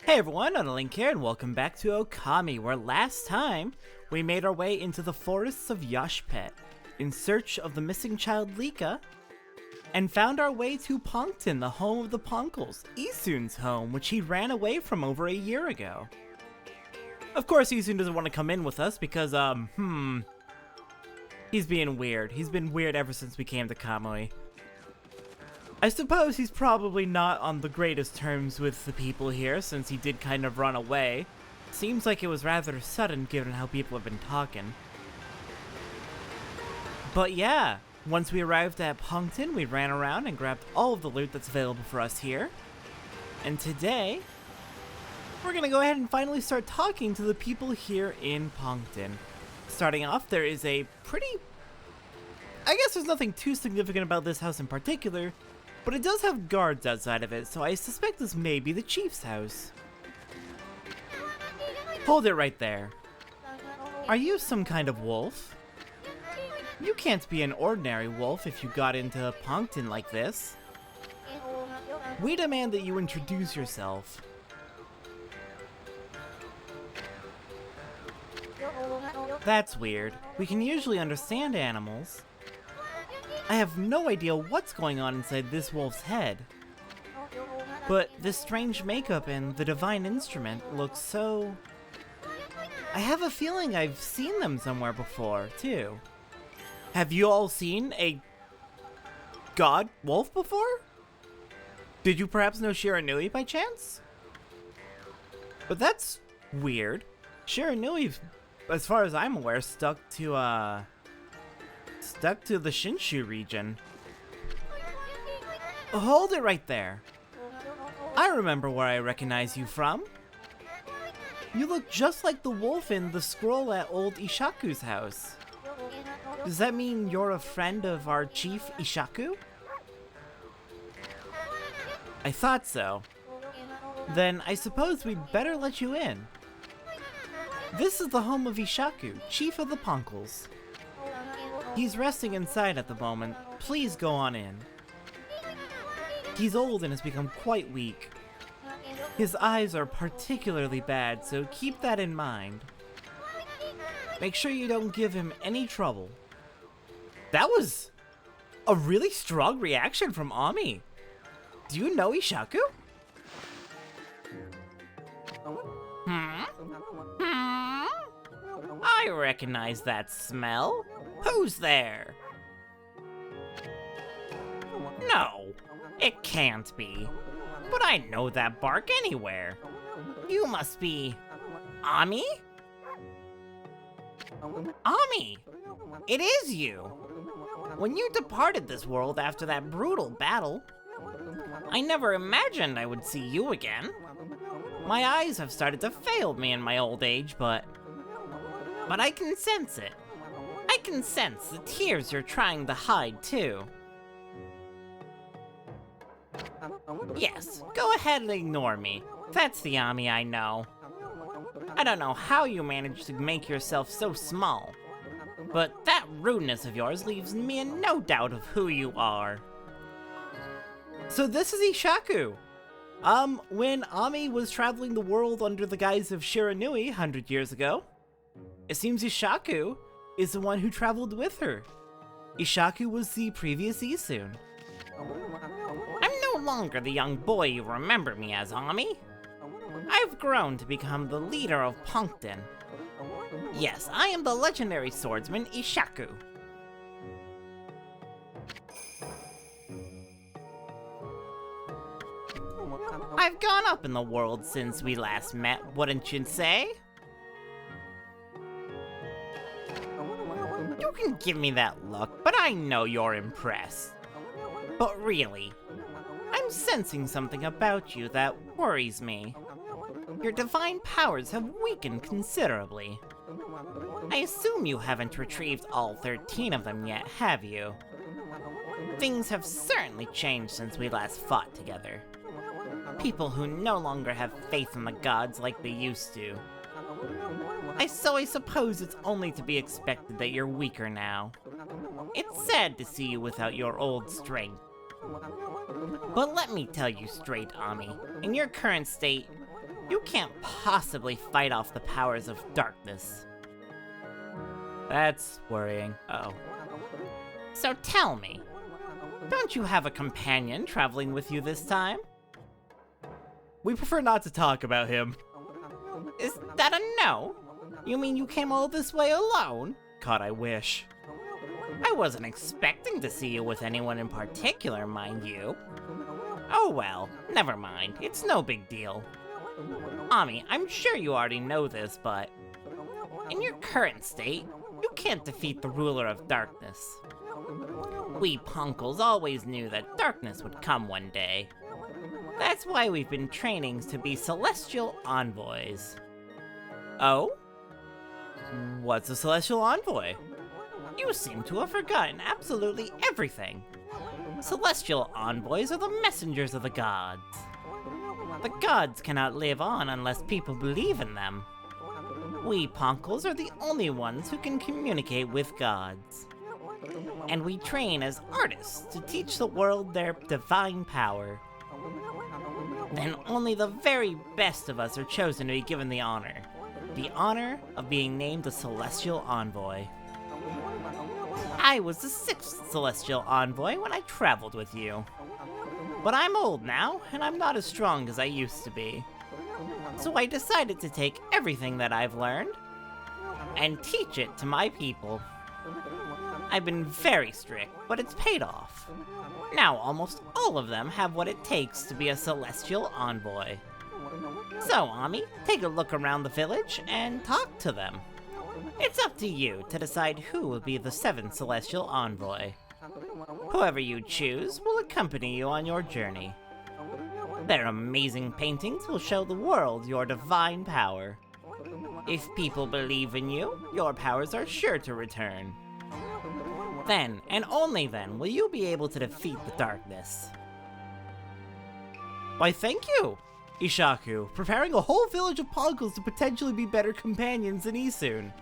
Hey everyone, OniLink here, and welcome back to Okami, where last time we made our way into the forests of Yashpet in search of the missing child Lika, and found our way to Ponc'tan, the home of the Ponc'les, Isun's home, which he ran away from over a year ago. Of course, Isun doesn't want to come in with us because, he's being weird. He's been weird ever since we came to Kamui. I suppose he's probably not on the greatest terms with the people here, since he did kind of run away. Seems like it was rather sudden given how people have been talking. But yeah, once we arrived at Ponc'tan, we ran around and grabbed all of the loot that's available for us here. And today, we're gonna go ahead and finally start talking to the people here in Ponc'tan. Starting off, there is a pretty... I guess there's nothing too significant about this house in particular, but it does have guards outside of it, so I suspect this may be the chief's house. Hold it right there. Are you some kind of wolf? You can't be an ordinary wolf if you got into Ponc'tan like this. We demand that you introduce yourself. That's weird. We can usually understand animals. I have no idea what's going on inside this wolf's head. But this strange makeup and the divine instrument look so... I have a feeling I've seen them somewhere before, too. Have you all seen a god wolf before? Did you perhaps know Shiranui by chance? But that's weird. Shiranui, as far as I'm aware, stuck to the Shinshu region. Hold it right there. I remember where I recognize you from. You look just like the wolf in the scroll at old Ishaku's house. Does that mean you're a friend of our chief Ishaku? I thought so. Then I suppose we'd better let you in. This is the home of Ishaku, chief of the Ponc'les. He's resting inside at the moment. Please go on in. He's old and has become quite weak. His eyes are particularly bad, so keep that in mind. Make sure you don't give him any trouble. That was a really strong reaction from Ami. Do you know Ishaku? I recognize that smell. Who's there? No, it can't be. But I know that bark anywhere. You must be... Ami? Ami! It is you! When you departed this world after that brutal battle, I never imagined I would see you again. My eyes have started to fail me in my old age, but I can sense it. I can sense the tears you're trying to hide, too. Yes, go ahead and ignore me. That's the Ami I know. I don't know how you managed to make yourself so small, but that rudeness of yours leaves me in no doubt of who you are. So this is Ishaku. When Ami was traveling the world under the guise of Shiranui 100 years ago, it seems Ishaku is the one who traveled with her. Ishaku was the previous Isun. I'm no longer the young boy you remember me as, Ami. I've grown to become the leader of Ponc'tan. Yes, I am the legendary swordsman Ishaku. I've gone up in the world since we last met, wouldn't you say? You can give me that look, but I know you're impressed. But really, I'm sensing something about you that worries me. Your divine powers have weakened considerably. I assume you haven't retrieved all 13 of them yet, have you? Things have certainly changed since we last fought together. People who no longer have faith in the gods like they used to. I suppose it's only to be expected that you're weaker now. It's sad to see you without your old strength. But let me tell you straight, Ami, in your current state, You can't possibly fight off the powers of darkness. That's worrying. Uh-oh. So tell me, don't you have a companion traveling with you this time? We prefer not to talk about him. Is that a no? You mean you came all this way alone? God, I wish. I wasn't expecting to see you with anyone in particular, mind you. Oh well, never mind. It's no big deal. Ami, I'm sure you already know this, but in your current state, you can't defeat the ruler of darkness. We Punkles always knew that darkness would come one day. That's why we've been training to be celestial envoys. Oh? What's a celestial envoy? You seem to have forgotten absolutely everything. Celestial envoys are the messengers of the gods. The gods cannot live on unless people believe in them. We Punkles are the only ones who can communicate with gods. And we train as artists to teach the world their divine power. Then only the very best of us are chosen to be given the honor. The honor of being named a Celestial Envoy. I was the 6th Celestial Envoy when I traveled with you. But I'm old now, and I'm not as strong as I used to be. So I decided to take everything that I've learned and teach it to my people. I've been very strict, but it's paid off. Now almost all of them have what it takes to be a Celestial Envoy. So, Ami, take a look around the village and talk to them. It's up to you to decide who will be the 7th Celestial Envoy. Whoever you choose will accompany you on your journey. Their amazing paintings will show the world your divine power. If people believe in you, your powers are sure to return. Then, and only then, will you be able to defeat the darkness. Why, thank you, Ishaku, preparing a whole village of Ponc'tans to potentially be better companions than Isun.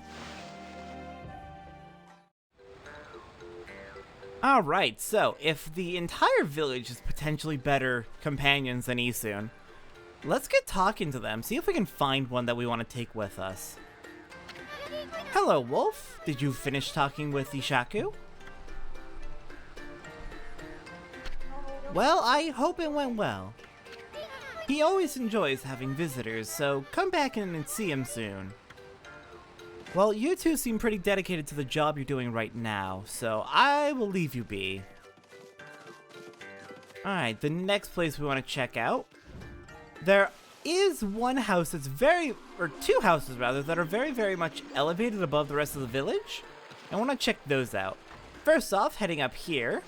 Alright, so if the entire village is potentially better companions than Isun, let's get talking to them, see if we can find one that we want to take with us. Hello, Wolf. Did you finish talking with Ishaku? Well, I hope it went well. He always enjoys having visitors, so come back in and see him soon. Well, you two seem pretty dedicated to the job you're doing right now, so I will leave you be. Alright, the next place we want to check out. There is one house that's two houses rather, that are very much elevated above the rest of the village. I want to check those out. First off, heading up here.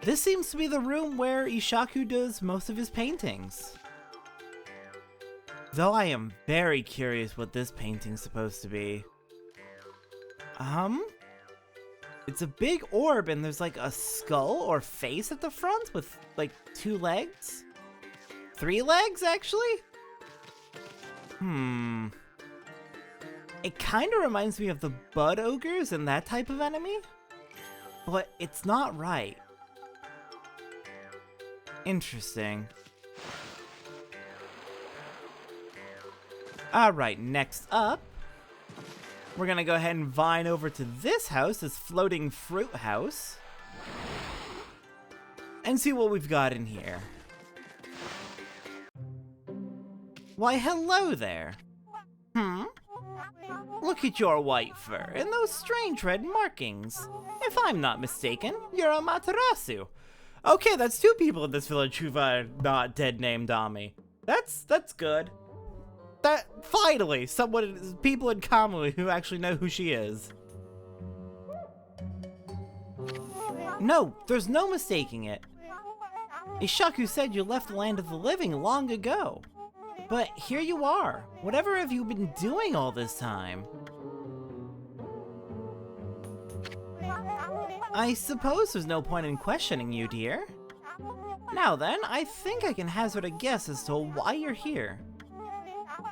This seems to be the room where Ishaku does most of his paintings. Though I am very curious what this painting's supposed to be. It's a big orb and there's like a skull or face at the front with like 2 legs? 3 legs, actually? It kind of reminds me of the Bud Ogres and that type of enemy, but it's not right. Interesting. Alright, next up, we're gonna go ahead and vine over to this house, this floating fruit house, and see what we've got in here. Why, hello there. Look at your white fur and those strange red markings. If I'm not mistaken, you're a Matarasu. Okay, that's 2 people in this village who've not dead named Ami. That's good. That finally, people in Kamui who actually know who she is. No, there's no mistaking it. Ishaku said you left the land of the living long ago. But here you are. Whatever have you been doing all this time? I suppose there's no point in questioning you, dear. Now then, I think I can hazard a guess as to why you're here.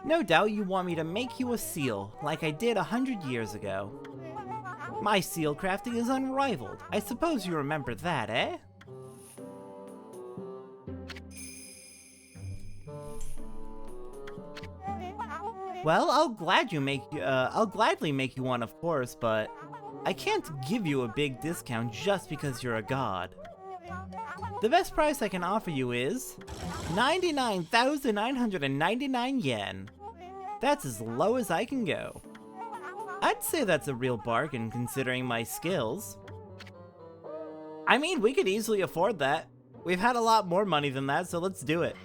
No doubt you want me to make you a seal, like I did 100 years ago. My seal crafting is unrivaled. I suppose you remember that, eh? Well, I'll gladly make you one, of course, but I can't give you a big discount just because you're a god. The best price I can offer you is 99,999 yen. That's as low as I can go. I'd say that's a real bargain considering my skills. I mean, we could easily afford that. We've had a lot more money than that, so let's do it.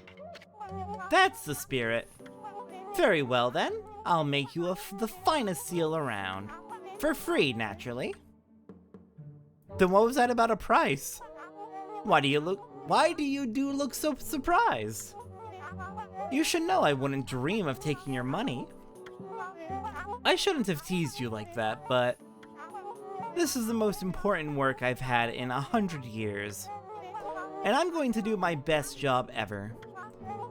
That's the spirit. Very well then, I'll make you the finest seal around. For free, naturally. Then what was that about a price? Why do you look so surprised? You should know I wouldn't dream of taking your money. I shouldn't have teased you like that, but this is the most important work I've had in 100 years. And I'm going to do my best job ever.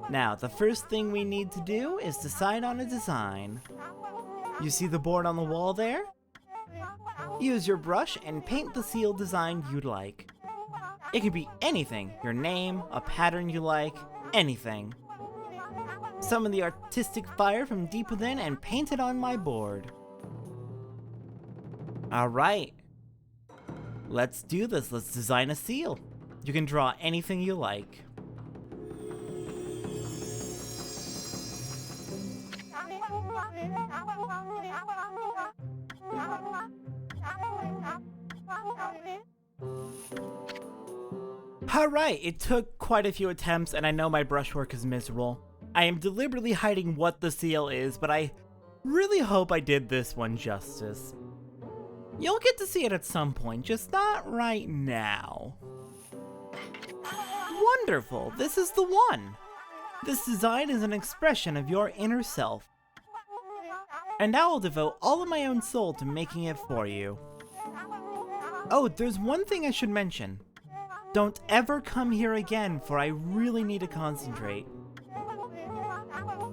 Now, the first thing we need to do is decide on a design. You see the board on the wall there? Use your brush and paint the seal design you'd like. It could be anything, your name, a pattern you like, anything. Summon the artistic fire from deep within and paint it on my board. Alright. Let's do this, let's design a seal. You can draw anything you like. Alright, it took quite a few attempts and I know my brushwork is miserable. I am deliberately hiding what the seal is, but I really hope I did this one justice. You'll get to see it at some point, just not right now. Wonderful, this is the one! This design is an expression of your inner self. And I will devote all of my own soul to making it for you. Oh, there's one thing I should mention. Don't ever come here again, for I really need to concentrate.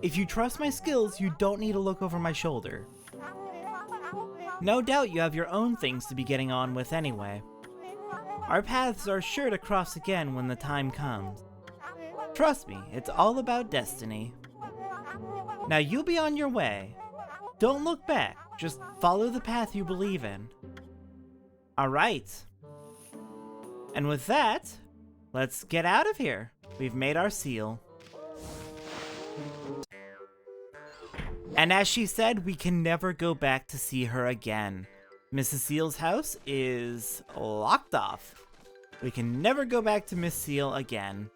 If you trust my skills, you don't need to look over my shoulder. No doubt you have your own things to be getting on with anyway. Our paths are sure to cross again when the time comes. Trust me, it's all about destiny. Now you'll be on your way. Don't look back, just follow the path you believe in. Alright. And with that, let's get out of here. We've made our seal. And as she said, we can never go back to see her again. Mrs. Seal's house is locked off. We can never go back to Miss Seal again.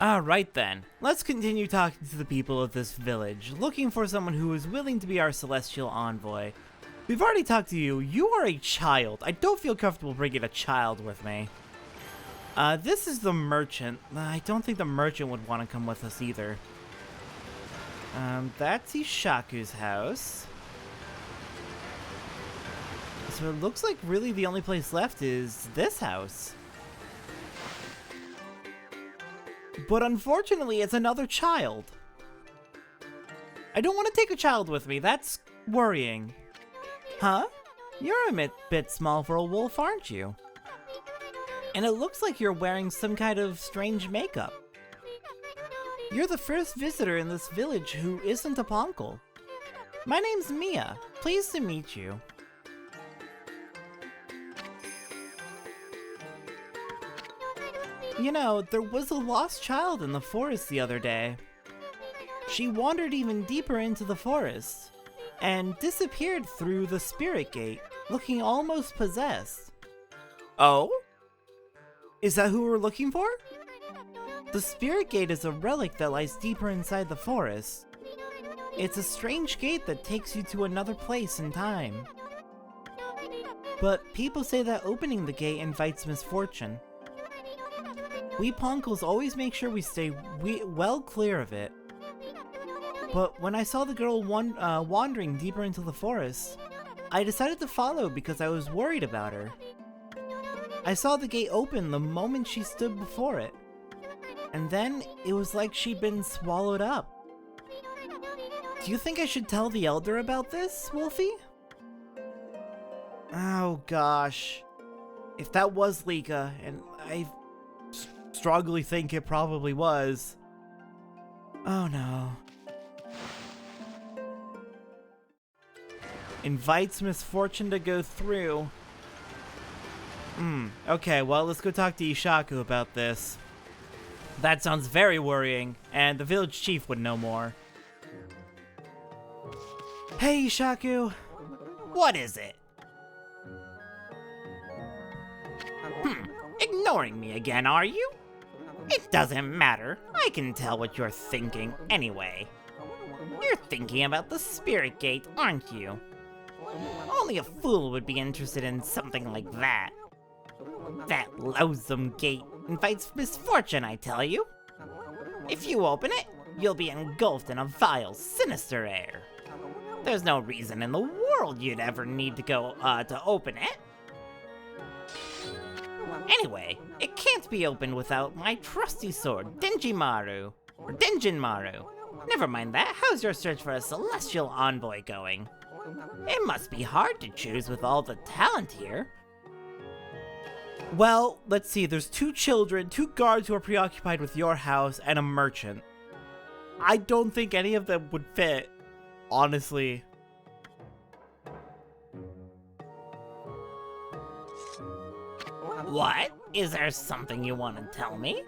Alright then, let's continue talking to the people of this village, looking for someone who is willing to be our celestial envoy. We've already talked to you. You are a child. I don't feel comfortable bringing a child with me. This is the merchant. I don't think the merchant would want to come with us either. That's Ishaku's house. So it looks like really the only place left is this house. But unfortunately, it's another child. I don't want to take a child with me. That's worrying. Huh? You're a bit small for a wolf, aren't you? And it looks like you're wearing some kind of strange makeup. You're the first visitor in this village who isn't a Ponc'tan. My name's Mia. Pleased to meet you. You know, there was a lost child in the forest the other day. She wandered even deeper into the forest and disappeared through the spirit gate, looking almost possessed. Oh? Is that who we're looking for? The spirit gate is a relic that lies deeper inside the forest. It's a strange gate that takes you to another place in time. But people say that opening the gate invites misfortune. We Ponc'tans always make sure we stay well clear of it. But when I saw the girl wandering deeper into the forest, I decided to follow because I was worried about her. I saw the gate open the moment she stood before it. And then it was like she'd been swallowed up. Do you think I should tell the elder about this, Wolfie? Oh gosh. If that was Lika, and I strongly think it probably was. Oh no. Invites misfortune to go through. Okay, well, let's go talk to Ishaku about this. That sounds very worrying, and the village chief would know more. Hey, Ishaku. What is it? Ignoring me again, are you? It doesn't matter. I can tell what you're thinking anyway. You're thinking about the Spirit Gate, aren't you? Only a fool would be interested in something like that. That loathsome gate invites misfortune, I tell you. If you open it, you'll be engulfed in a vile, sinister air. There's no reason in the world you'd ever need to go, to open it. Anyway, it can't be opened without my trusty sword, Denjimaru. Or Denjinmaru. Never mind that, how's your search for a celestial envoy going? It must be hard to choose with all the talent here. Well, let's see, there's 2 children, 2 guards who are preoccupied with your house, and a merchant. I don't think any of them would fit, honestly. What? Is there something you want to tell me?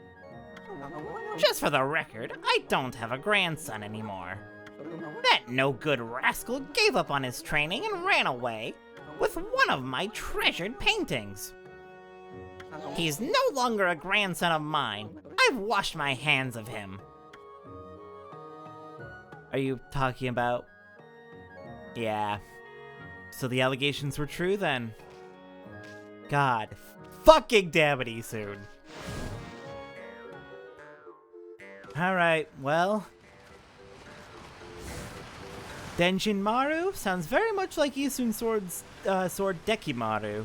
Just for the record, I don't have a grandson anymore. That no-good rascal gave up on his training and ran away with one of my treasured paintings. He's no longer a grandson of mine. I've washed my hands of him. Are you talking about... Yeah. So the allegations were true then? God fucking damn it, Isun. Alright, well... Denjinmaru sounds very much like Isun's sword Dekimaru.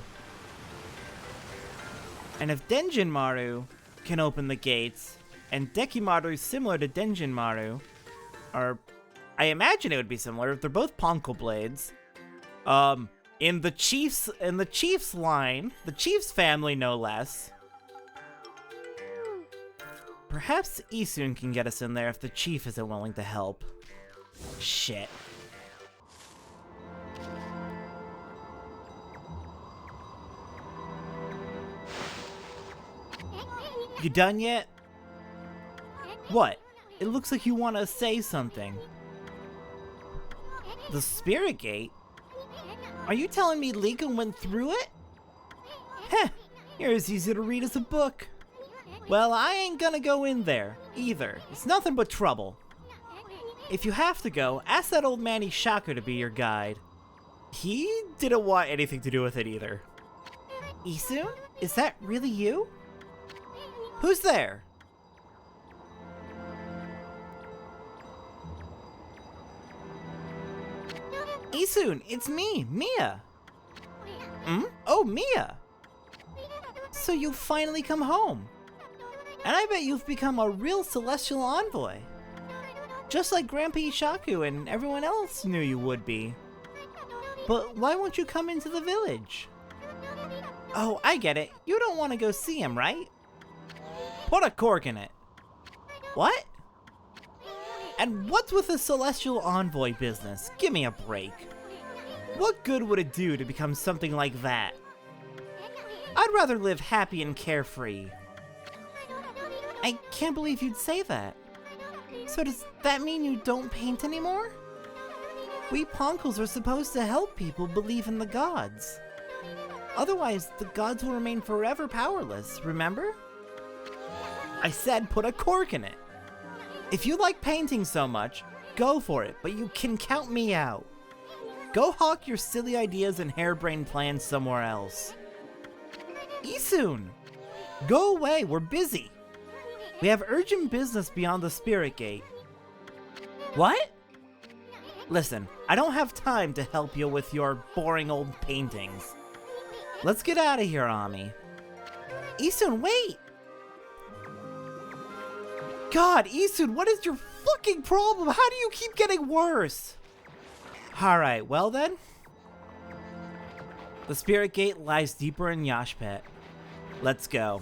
And if Denjinmaru can open the gates, and Dekimaru is similar to Denjinmaru, or I imagine it would be similar if they're both Ponko blades. In the chief's line, the chief's family no less. Perhaps Isun can get us in there if the chief isn't willing to help. Shit. You done yet? What? It looks like you want to say something. The Spirit Gate? Are you telling me Lika went through it? Heh, you're as easy to read as a book. Well, I ain't gonna go in there, either. It's nothing but trouble. If you have to go, ask that old man Ishaku to be your guide. He didn't want anything to do with it either. Isun? Is that really you? Who's there? Isun, it's me, Mia. Oh, Mia. So you've finally come home. And I bet you've become a real celestial envoy. Just like Grandpa Ishaku and everyone else knew you would be. But why won't you come into the village? Oh, I get it. You don't want to go see him, right? Put a cork in it. What? And what's with the celestial envoy business? Give me a break. What good would it do to become something like that? I'd rather live happy and carefree. I can't believe you'd say that. So does that mean you don't paint anymore? We Poncals are supposed to help people believe in the gods. Otherwise, the gods will remain forever powerless, remember? I said put a cork in it. If you like painting so much, go for it, but you can count me out. Go hawk your silly ideas and harebrained plans somewhere else. Isun! Go away, we're busy. We have urgent business beyond the Spirit Gate. What? Listen, I don't have time to help you with your boring old paintings. Let's get out of here, Ami. Isun, wait! God, Isun, what is your fucking problem? How do you keep getting worse? Alright, well then. The Spirit Gate lies deeper in Yashpet. Let's go.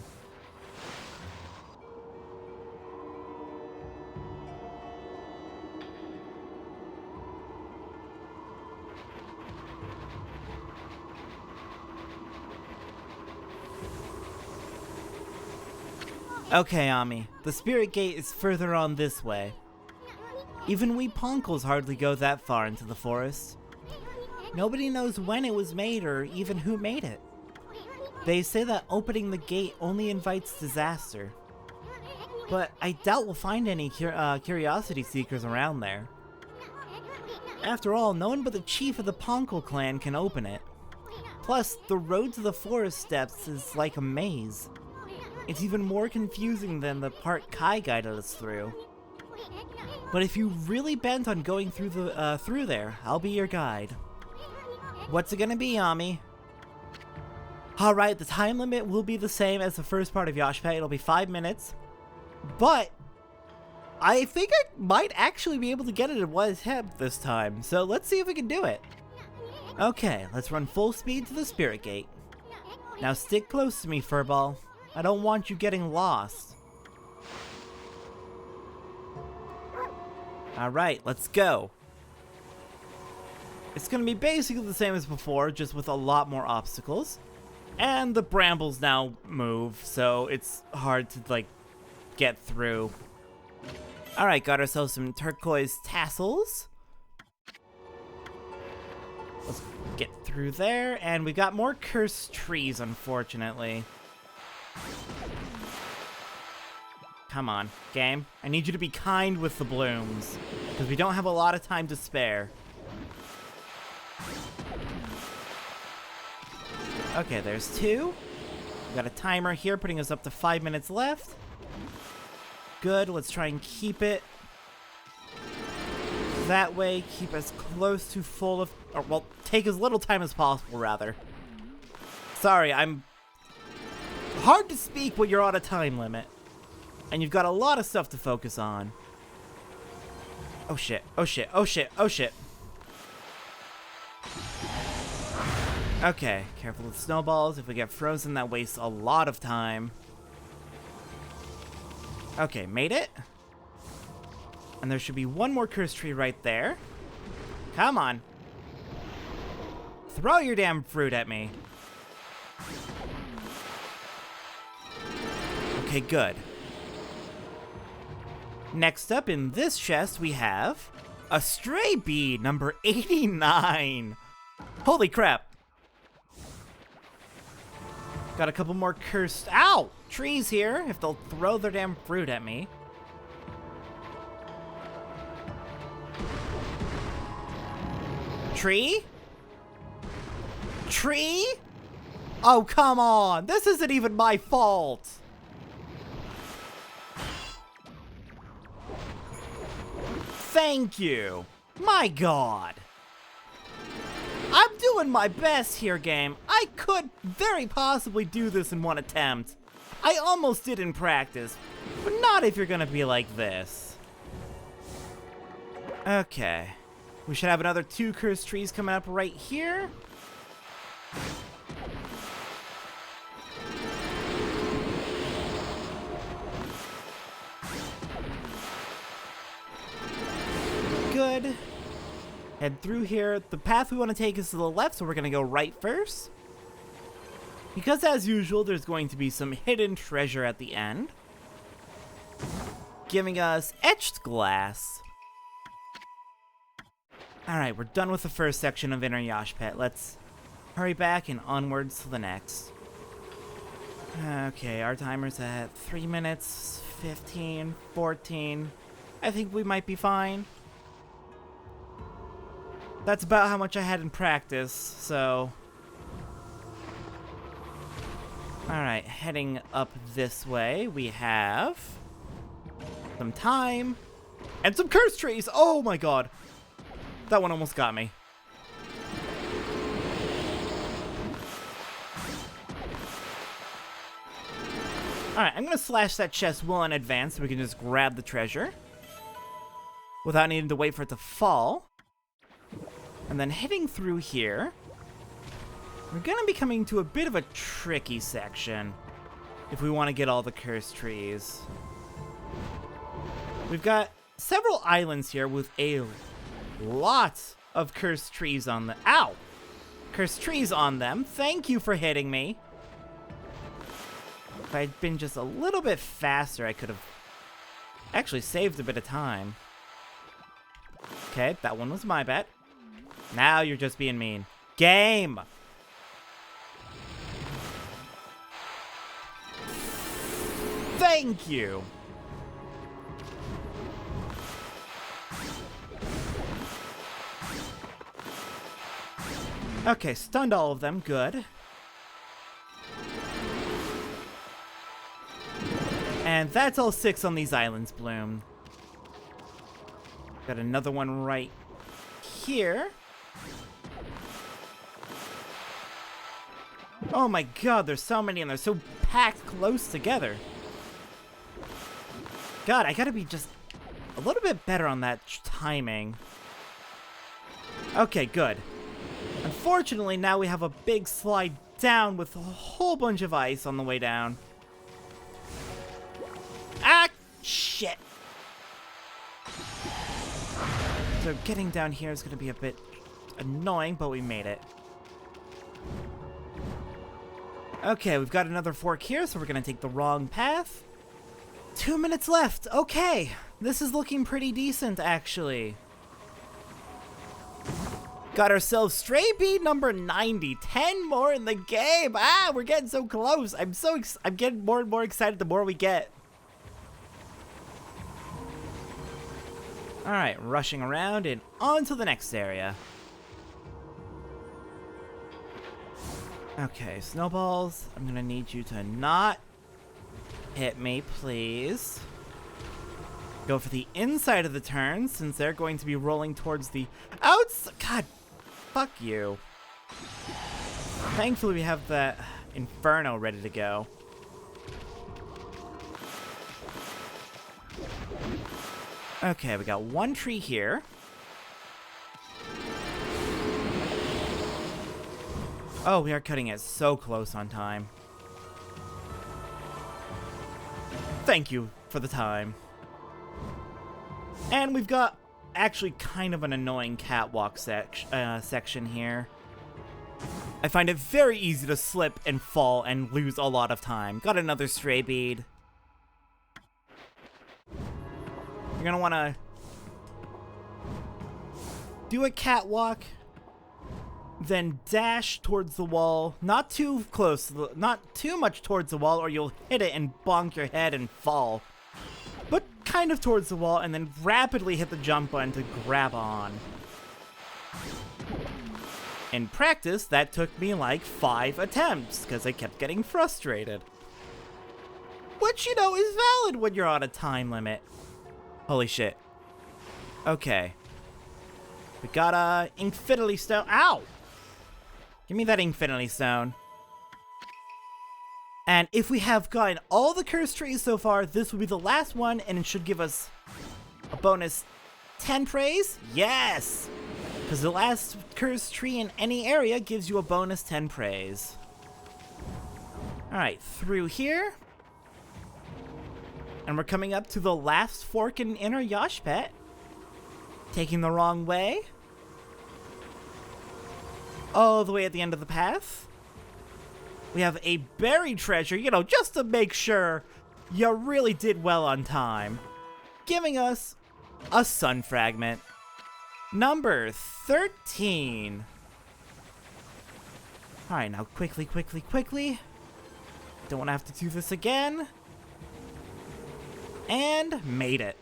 Okay, Ami. The spirit gate is further on this way. Even we Ponc'tans hardly go that far into the forest. Nobody knows when it was made or even who made it. They say that opening the gate only invites disaster. But I doubt we'll find any curiosity seekers around there. After all, no one but the chief of the Ponc'tan clan can open it. Plus, the road to the forest steps is like a maze. It's even more confusing than the part Kai guided us through. But if you're really bent on going through there, I'll be your guide. What's it gonna be, Ami? Alright, the time limit will be the same as the first part of Yoshpet. It'll be 5 minutes. But I think I might actually be able to get it in one attempt this time. So let's see if we can do it. Okay, let's run full speed to the spirit gate. Now stick close to me, Furball. I don't want you getting lost. Alright, let's go. It's gonna be basically the same as before, just with a lot more obstacles. And the brambles now move, so it's hard to, like, get through. Alright, got ourselves some turquoise tassels. Let's get through there, and we got more cursed trees, unfortunately. Come on, game. I need you to be kind with the blooms, because we don't have a lot of time to spare. Okay, there's 2. We got a timer here putting us up to 5 minutes left. Good, let's try and keep it that way. Keep as close to full of, or well, take as little time as possible, rather. Sorry, I'm hard to speak when you're on a time limit. And you've got a lot of stuff to focus on. Oh shit, oh shit, oh shit, oh shit. Okay, careful with snowballs. If we get frozen, that wastes a lot of time. Okay, made it. And there should be one more cursed tree right there. Come on. Throw your damn fruit at me. Okay, good. Next up in this chest, we have a stray bead, number 89. Holy crap. Got a couple more cursed, ow, trees here, if they'll throw their damn fruit at me. Tree? Tree? Oh, come on, this isn't even my fault. Thank you. My God. I'm doing my best here, game. I could very possibly do this in one attempt. I almost did in practice, but not if you're gonna be like this. Okay. We should have another 2 cursed trees coming up right here. Good. Head through here. The path we want to take is to the left, so we're going to go right first. Because as usual, there's going to be some hidden treasure at the end, giving us etched glass. Alright, we're done with the first section of Inner Yoshpet. Let's hurry back and onwards to the next. Okay, our timer's at 3 minutes, 15, 14. I think we might be fine. That's about how much I had in practice, so... Alright, heading up this way, we have... some time. And some cursed trees! Oh my god! That one almost got me. Alright, I'm gonna slash that chest well in advance so we can just grab the treasure without needing to wait for it to fall. And then heading through here, we're gonna be coming to a bit of a tricky section if we want to get all the cursed trees. We've got several islands here with a lot of cursed trees on them. Ow! Cursed trees on them. Thank you for hitting me. If I'd been just a little bit faster, I could have actually saved a bit of time. Okay, that one was my bet. Now you're just being mean. Game! Thank you! Okay, stunned all of them. Good. And that's all 6 on these islands, Bloom. Got another one right here. Oh my god, there's so many and they're so packed close together. God, I gotta be just a little bit better on that timing. Okay, good. Unfortunately, now we have a big slide down with a whole bunch of ice on the way down. Ah, shit. So getting down here is going to be a bit annoying, but we made it. Okay, we've got another fork here, so we're going to take the wrong path. 2 minutes left. Okay, this is looking pretty decent, actually. Got ourselves stray bead number 90. 10 more in the game. Ah, we're getting so close. I'm getting more and more excited the more we get. All right, rushing around and on to the next area. Okay, snowballs. I'm gonna need you to not hit me, please. Go for the inside of the turn since they're going to be rolling towards the outside. God. Fuck you. Thankfully, we have that Inferno ready to go. Okay, we got one tree here. Oh, we are cutting it so close on time. Thank you for the time. And we've got actually kind of an annoying catwalk section here. I find it very easy to slip and fall and lose a lot of time. Got another stray bead. You're gonna want to do a catwalk, then dash towards the wall. Not too close, not too much towards the wall, or you'll hit it and bonk your head and fall. But kind of towards the wall, and then rapidly hit the jump button to grab on. In practice, that took me like 5 attempts, because I kept getting frustrated. Which, you know, is valid when you're on a time limit. Holy shit. Okay. We got a Infinity Stone. Ow! Give me that Infinity Stone. And if we have gotten all the cursed trees so far, this will be the last one, and it should give us a bonus 10 praise? Yes! Because the last cursed tree in any area gives you a bonus 10 praise. Alright, through here. And we're coming up to the last fork in Inner Yoshpet. Taking the wrong way. All the way at the end of the path. We have a buried treasure, you know, just to make sure you really did well on time. Giving us a sun fragment. Number 13. Alright, now quickly. Don't want to have to do this again. And made it.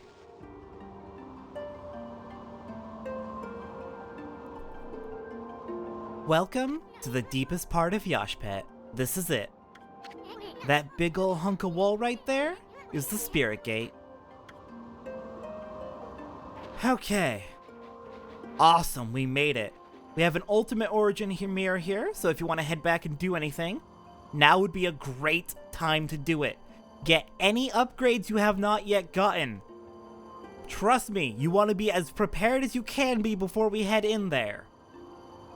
Welcome to the deepest part of Yoshpet. This is it. That big ol' hunk of wall right there is the spirit gate. Okay. Awesome, we made it. We have an ultimate origin mirror here, so if you want to head back and do anything, now would be a great time to do it. Get any upgrades you have not yet gotten. Trust me, you want to be as prepared as you can be before we head in there.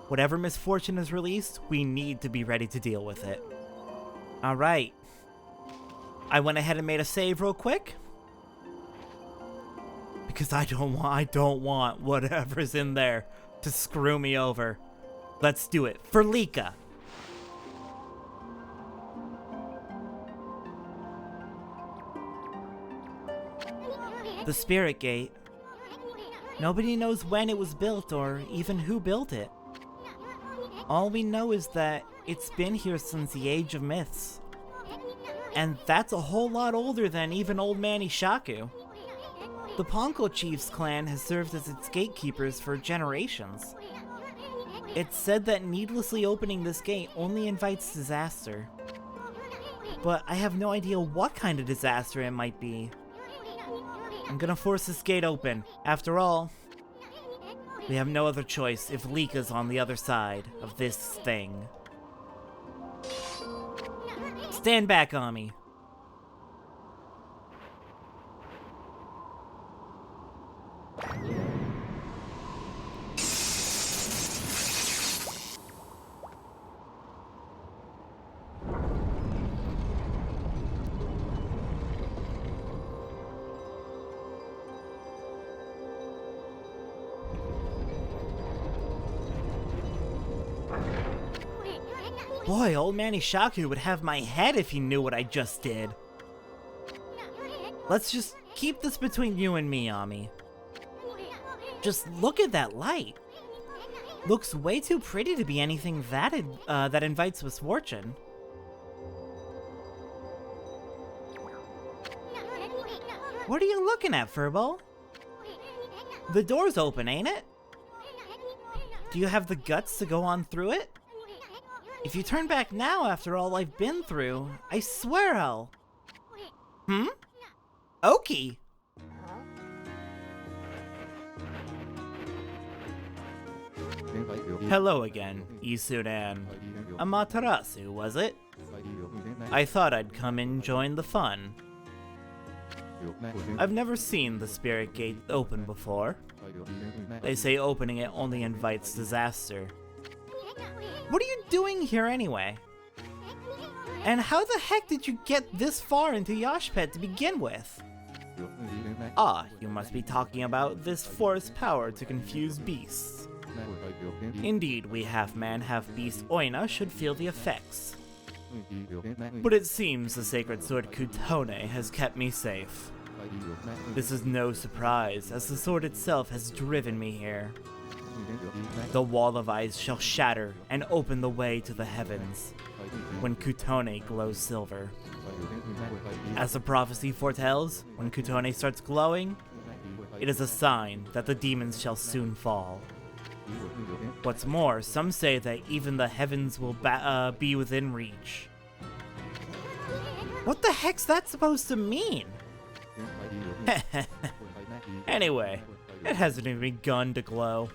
Whatever misfortune is released, we need to be ready to deal with it. Alright. I went ahead and made a save real quick. Because I don't want whatever's in there to screw me over. Let's do it for Lika. The Spirit Gate. Nobody knows when it was built or even who built it. All we know is that it's been here since the Age of Myths. And that's a whole lot older than even Old Man Ishaku. The Ponc'tan Chief's clan has served as its gatekeepers for generations. It's said that needlessly opening this gate only invites disaster. But I have no idea what kind of disaster it might be. I'm gonna force this gate open. After all, we have no other choice if Lika's on the other side of this thing. Stand back, Ami. Boy, Old Man Ishaku would have my head if he knew what I just did. Let's just keep this between you and me, Ami. Just look at that light. Looks way too pretty to be anything that invites misfortune. What are you looking at, Furbo? The door's open, ain't it? Do you have the guts to go on through it? If you turn back now after all I've been through, I swear I'll... Oki! Hello again, Isunan. Amaterasu, was it? I thought I'd come and join the fun. I've never seen the Spirit Gate open before. They say opening it only invites disaster. What are you doing here anyway? And how the heck did you get this far into Yoshpet to begin with? Ah, you must be talking about this forest power to confuse beasts. Indeed, we half-man, half-beast Oina should feel the effects. But it seems the sacred sword Kutone has kept me safe. This is no surprise, as the sword itself has driven me here. The wall of ice shall shatter and open the way to the heavens, when Kutone glows silver. As the prophecy foretells, when Kutone starts glowing, it is a sign that the demons shall soon fall. What's more, some say that even the heavens will be within reach. What the heck's that supposed to mean? Anyway, it hasn't even begun to glow.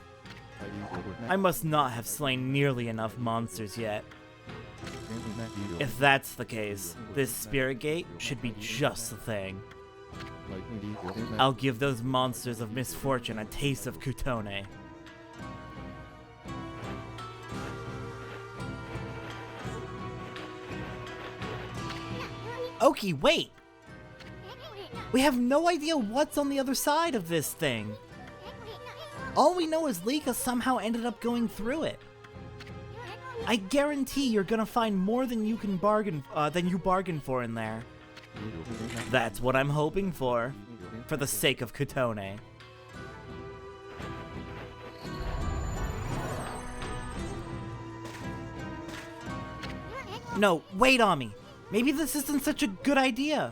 I must not have slain nearly enough monsters yet. If that's the case, this Spirit Gate should be just the thing. I'll give those monsters of misfortune a taste of Kutone. Oki, wait! We have no idea what's on the other side of this thing. All we know is Lika somehow ended up going through it. I guarantee you're gonna find more than you bargained for in there. That's what I'm hoping for the sake of Kutone. No, wait on me. Maybe this isn't such a good idea.